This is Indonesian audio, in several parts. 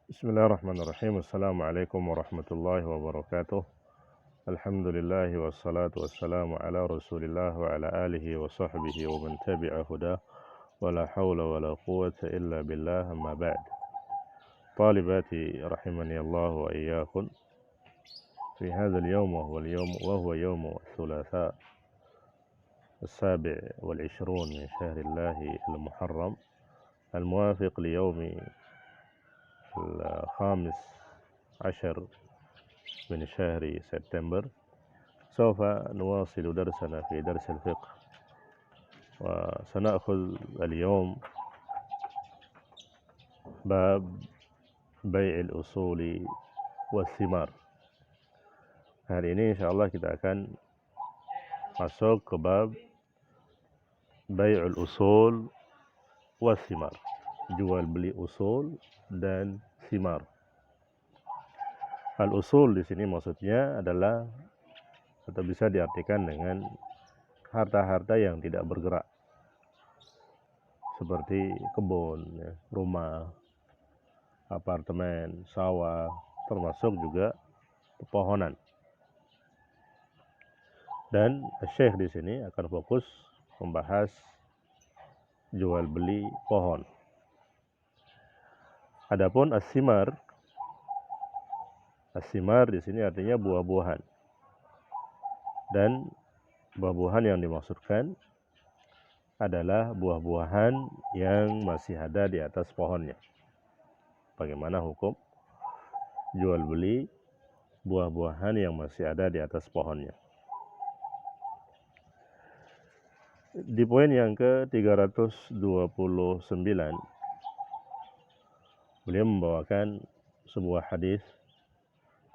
Bismillahirrahmanirrahim. Assalamualaikum warahmatullahi wabarakatuh. Alhamdulillah wassalatu wassalamu ala rasulillah wa ala alihi wa sahbihi wa man tabi'a huda wa la hawla wa la quwwata illa billah amma ba'd. Talibati rahimani Allah wa iyyakum. Fi hadzal yawm wa huwa yawm thulatha السابع والعشرون من شهر الله المحرم الموافق ليوم الخامس عشر من شهر سبتمبر. سوف نواصل درسنا في درس الفقه، وسنأخذ اليوم باب بيع الأصول والثمار. Hari ini insyaallah kita akan masuk ke bab bai'ul usul wathimar, jual beli usul dan thimar. Al-usul di sini maksudnya adalah atau bisa diartikan dengan harta-harta yang tidak bergerak, seperti kebun, rumah, apartemen, sawah, termasuk juga pepohonan. Dan Syekh di sini akan fokus membahas jual beli pohon. Adapun as-simar di sini artinya buah-buahan. Dan buah-buahan yang dimaksudkan adalah buah-buahan yang masih ada di atas pohonnya. Bagaimana hukum jual beli buah-buahan yang masih ada di atas pohonnya? Di poin yang ke-329 beliau membawakan sebuah hadis,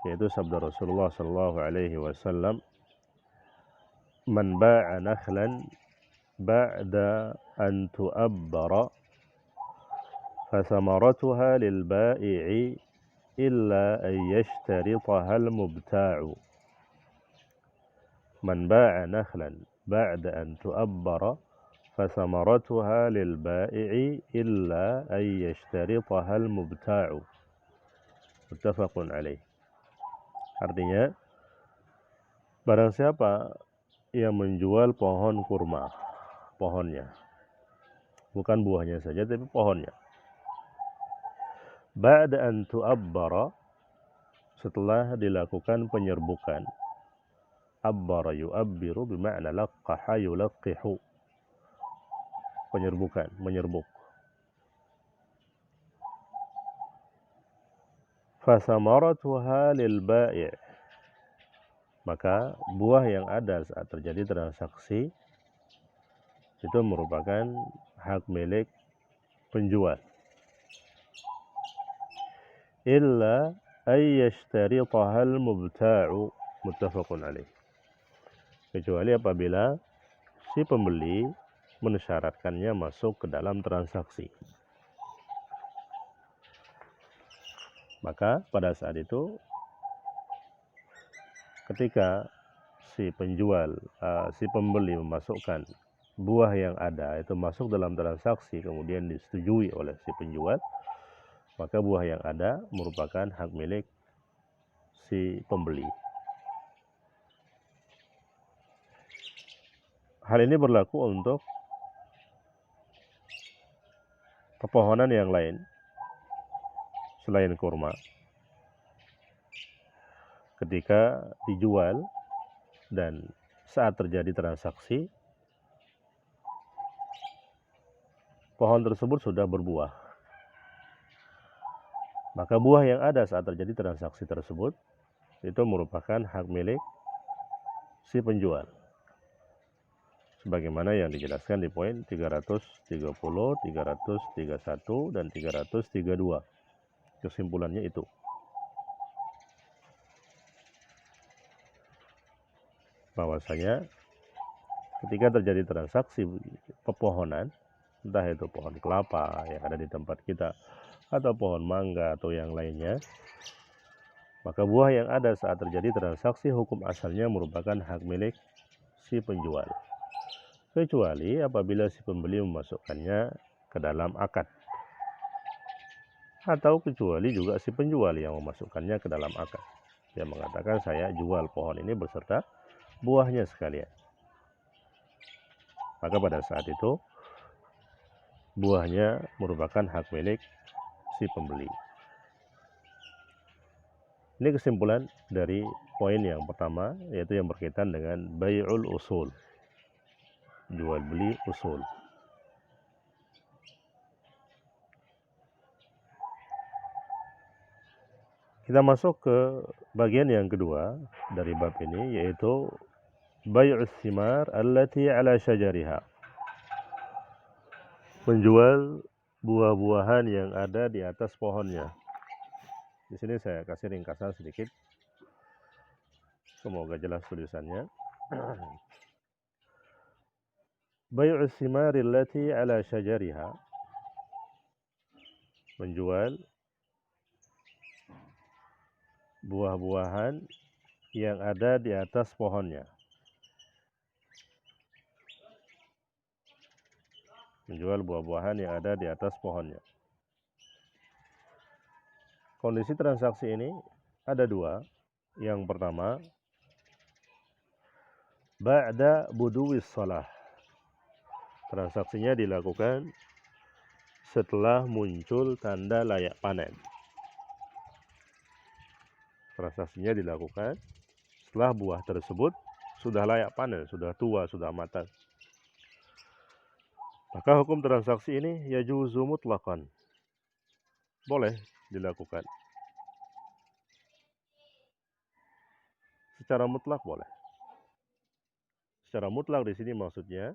yaitu sabda Rasulullah sallallahu alaihi wasallam, "Man ba'a nakhlan ba'da an tu'abbara fasamaratuha lil ba'i'i illa an yashtaritaha al mubta'u." Man ba'a nakhlan بعد أن تؤبر فثمرتها للبائع إلا أن يشترطها المبتاع. متفق عليه. Artinya, barang siapa yang menjual pohon kurma, pohonnya, bukan buahnya saja tapi pohonnya, ba'da an tu'abbara, setelah dilakukan penyerbukan. Abbara yu'abbiru bima'na laqqaha yulaqqihu, penyerbukan, menyerbuk. Fasamaratuha lil bai', maka buah yang ada saat terjadi transaksi itu merupakan hak milik penjual. Illa ay yashtaritaha al mubta'u, muttafaqun alaih. Kecuali apabila si pembeli mensyaratkannya masuk ke dalam transaksi. Maka pada saat itu, ketika si penjual, si pembeli memasukkan buah yang ada itu masuk dalam transaksi, kemudian disetujui oleh si penjual, maka buah yang ada merupakan hak milik si pembeli. Hal ini berlaku untuk pepohonan yang lain selain kurma. Ketika dijual dan saat terjadi transaksi, pohon tersebut sudah berbuah, maka buah yang ada saat terjadi transaksi tersebut itu merupakan hak milik si penjual, sebagaimana yang dijelaskan di poin 330, 331, dan 332. Kesimpulannya itu. Bahwasanya ketika terjadi transaksi pepohonan, entah itu pohon kelapa yang ada di tempat kita, atau pohon mangga atau yang lainnya, maka buah yang ada saat terjadi transaksi hukum asalnya merupakan hak milik si penjual. Kecuali apabila si pembeli memasukkannya ke dalam akad. atau kecuali juga si penjual yang memasukkannya ke dalam akad. Dia mengatakan saya jual pohon ini beserta buahnya sekalian. Maka pada saat itu buahnya merupakan hak milik si pembeli. Ini kesimpulan dari poin yang pertama, yaitu yang berkaitan dengan bai'ul usul, jual beli usul. Kita masuk ke bagian yang kedua dari bab ini, yaitu bai'us thimar allati ala syajariha, menjual buah-buahan yang ada di atas pohonnya. Di sini saya kasih ringkasan sedikit, semoga jelas tulisannya. Bai'us thimar allati ala syajariha, menjual buah-buahan yang ada di atas pohonnya. Menjual buah-buahan yang ada di atas pohonnya. Kondisi transaksi ini ada dua. Yang pertama, ba'da buduwis shalah. Transaksinya dilakukan setelah muncul tanda layak panen. Transaksinya dilakukan setelah buah tersebut sudah layak panen, sudah tua, sudah matang. Maka hukum transaksi ini yajuzu mutlaqan, boleh dilakukan secara mutlak, boleh. Secara mutlak di sini maksudnya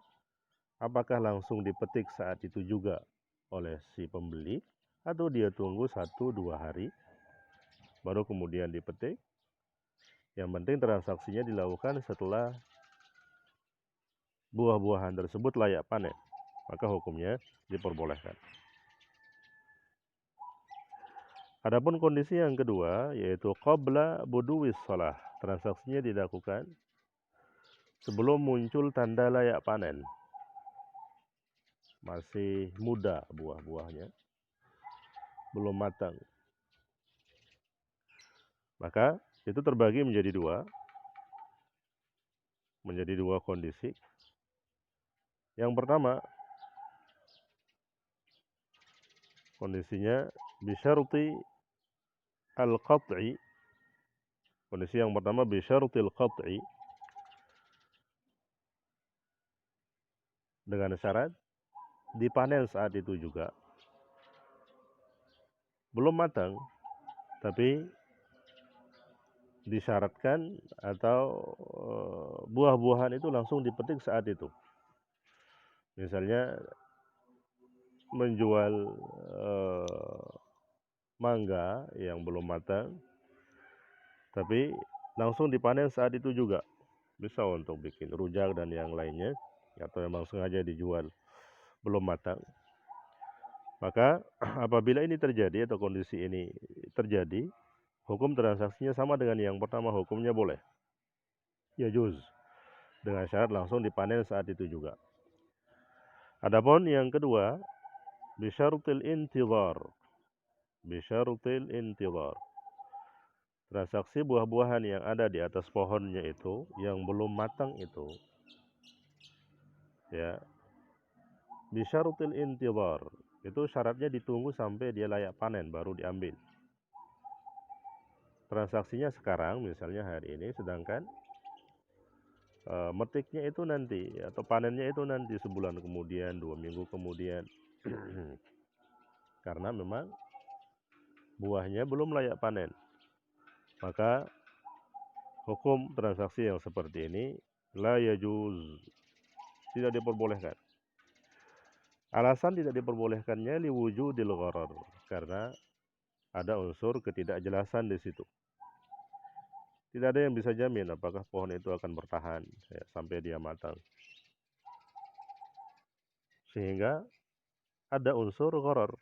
apakah langsung dipetik saat itu juga oleh si pembeli, atau dia tunggu 1-2 hari baru kemudian dipetik. Yang penting transaksinya dilakukan setelah buah-buahan tersebut layak panen, maka hukumnya diperbolehkan. Adapun kondisi yang kedua, yaitu qabla buduwis shalah, transaksinya dilakukan sebelum muncul tanda layak panen. Masih muda buah-buahnya, belum matang. Maka itu terbagi menjadi dua kondisi. Yang pertama, kondisinya bisyarti al-qat'i. Kondisi yang pertama bisyarti al-qat'i, dengan syarat dipanen saat itu juga. Belum matang, tapi disyaratkan atau buah-buahan itu langsung dipetik saat itu. Misalnya menjual mangga yang belum matang, tapi langsung dipanen saat itu juga. Bisa untuk bikin rujak dan yang lainnya, atau memang sengaja dijual belum matang. Maka apabila ini terjadi atau kondisi ini terjadi, hukum transaksinya sama dengan yang pertama, hukumnya boleh. Yajuz, dengan syarat langsung dipanen saat itu juga. Adapun yang kedua, bisyartil intidhar. Bisyartil intidhar. Transaksi buah-buahan yang ada di atas pohonnya itu, yang belum matang itu, ya, bisyartil intidhar, itu syaratnya ditunggu sampai dia layak panen baru diambil. Transaksinya sekarang, misalnya hari ini, sedangkan metiknya itu nanti, atau panennya itu nanti sebulan kemudian, 2 minggu kemudian. Karena memang buahnya belum layak panen. Maka hukum transaksi yang seperti ini la yajuz, tidak diperbolehkan. Alasan tidak diperbolehkannya liwujudil gharar, karena ada unsur ketidakjelasan di situ. Tidak ada yang bisa jamin apakah pohon itu akan bertahan ya, sampai dia matang. Sehingga ada unsur gharar.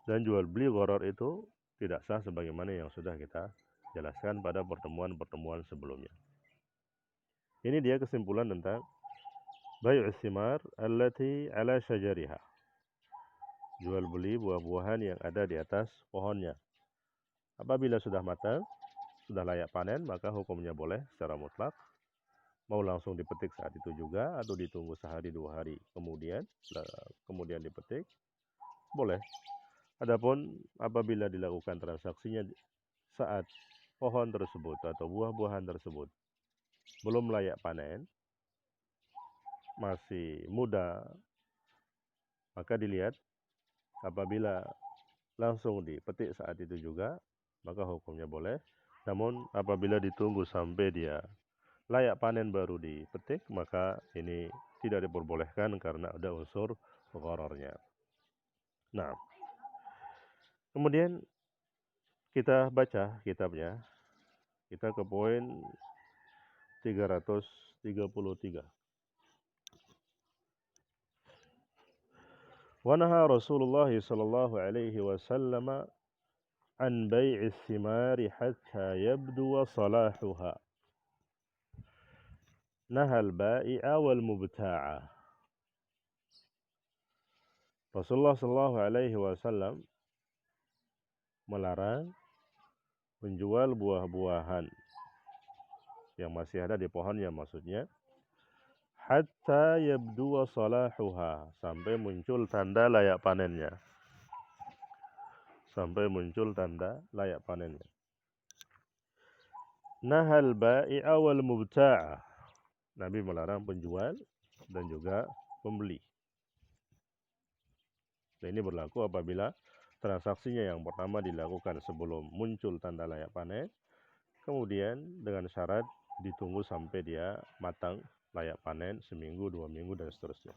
Dan jual beli gharar itu tidak sah sebagaimana yang sudah kita jelaskan pada pertemuan-pertemuan sebelumnya. Ini dia kesimpulan tentang bai'us thimar allati ala syajariha. jual beli buah-buahan yang ada di atas pohonnya. Apabila sudah matang, sudah layak panen, maka hukumnya boleh secara mutlak. Mau langsung dipetik saat itu juga atau ditunggu sehari 2 hari kemudian dipetik, boleh. Adapun apabila dilakukan transaksinya saat pohon tersebut atau buah-buahan tersebut belum layak panen, masih muda, maka dilihat apabila langsung dipetik saat itu juga, maka hukumnya boleh. Namun apabila ditunggu sampai dia layak panen baru dipetik, maka ini tidak diperbolehkan karena ada unsur ghararnya. Nah, kemudian kita baca kitabnya, kita ke poin 333. Wa naha Rasulullah sallallahu alaihi wasallam an bai'is thimari hatta yabdu salahuha. Nahal bai'a wal mubta'a. Rasulullah sallallahu alaihi wasallam melarang menjual buah-buahan yang masih ada di pohonnya, maksudnya hatta yabdu salahuha, sampai muncul tanda layak panennya. Sampai muncul tanda layak panennya. Nahal bai'a wal mubta'a. Nabi melarang penjual dan juga pembeli. Dan ini berlaku apabila transaksinya yang pertama dilakukan sebelum muncul tanda layak panen, kemudian dengan syarat ditunggu sampai dia matang layak panen seminggu, 2 minggu, dan seterusnya.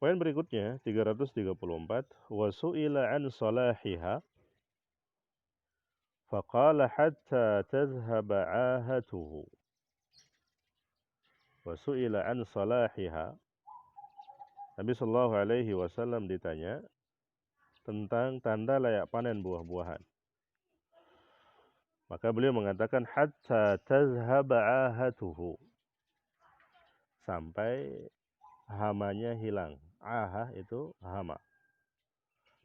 Poin berikutnya 334, wa su'ila an salahiha faqala hatta tadhhaba 'ahatuhu. Wa su'ila an salahiha. Nabi sallallahu alaihi wasallam ditanya tentang tanda layak panen buah-buahan. Maka beliau mengatakan hatta tazhaba 'ahatuhu, sampai hamanya hilang. Ahah itu hama,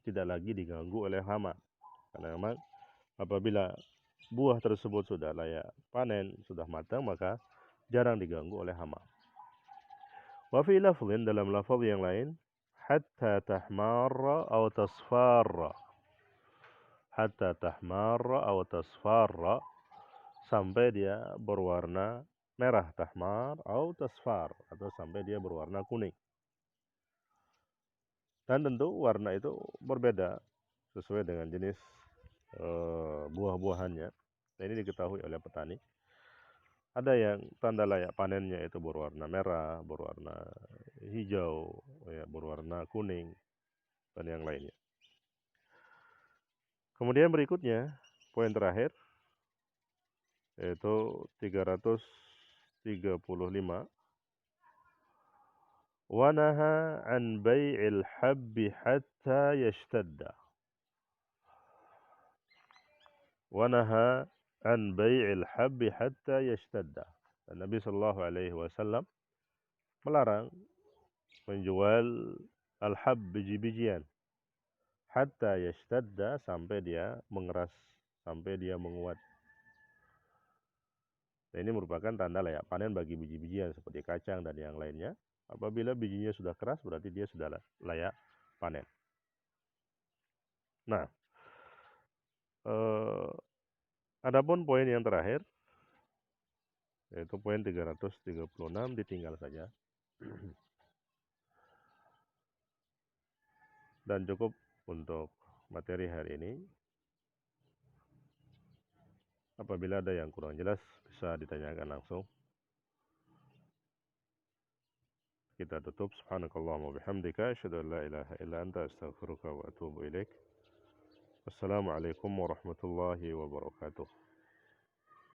tidak lagi diganggu oleh hama. Karena memang apabila buah tersebut sudah layak panen, sudah matang, maka jarang diganggu oleh hama. Wa fi lafdhin, dalam lafaz yang lain, hatta tahmarra aw tasfarra. Hatta tahmarra aw tasfarra, sampai dia berwarna merah, tahmar atau tasfar, atau sampai dia berwarna kuning. Dan tentu warna itu berbeda sesuai dengan jenis buah-buahannya. Nah, ini diketahui oleh petani. Ada yang tanda layak panennya itu berwarna merah, berwarna hijau, ya, berwarna kuning, dan yang lainnya. Kemudian berikutnya, poin terakhir, yaitu 335. Wa naha an bai'il habbi hatta yashtadda. Wa naha an bai'il habbi hatta yashtadda. Dan Nabi sallallahu alaihi wasallam melarang menjual al-hab, biji-bijian, hatta yashtadda, sampai dia mengeras, sampai dia menguat. Dan ini merupakan tanda layak panen bagi biji-bijian seperti kacang dan yang lainnya. Apabila bijinya sudah keras, berarti dia sudah layak panen. Nah, adapun poin yang terakhir, yaitu poin 336, ditinggal saja. Dan cukup untuk materi hari ini. Apabila ada yang kurang jelas, bisa ditanyakan langsung. Kita tutup. Subhanakallahumma bihamdika asyhadu an la ilaha illa anta astaghfiruka wa atubu ilaik. Wassalamualaikum warahmatullahi wabarakatuh.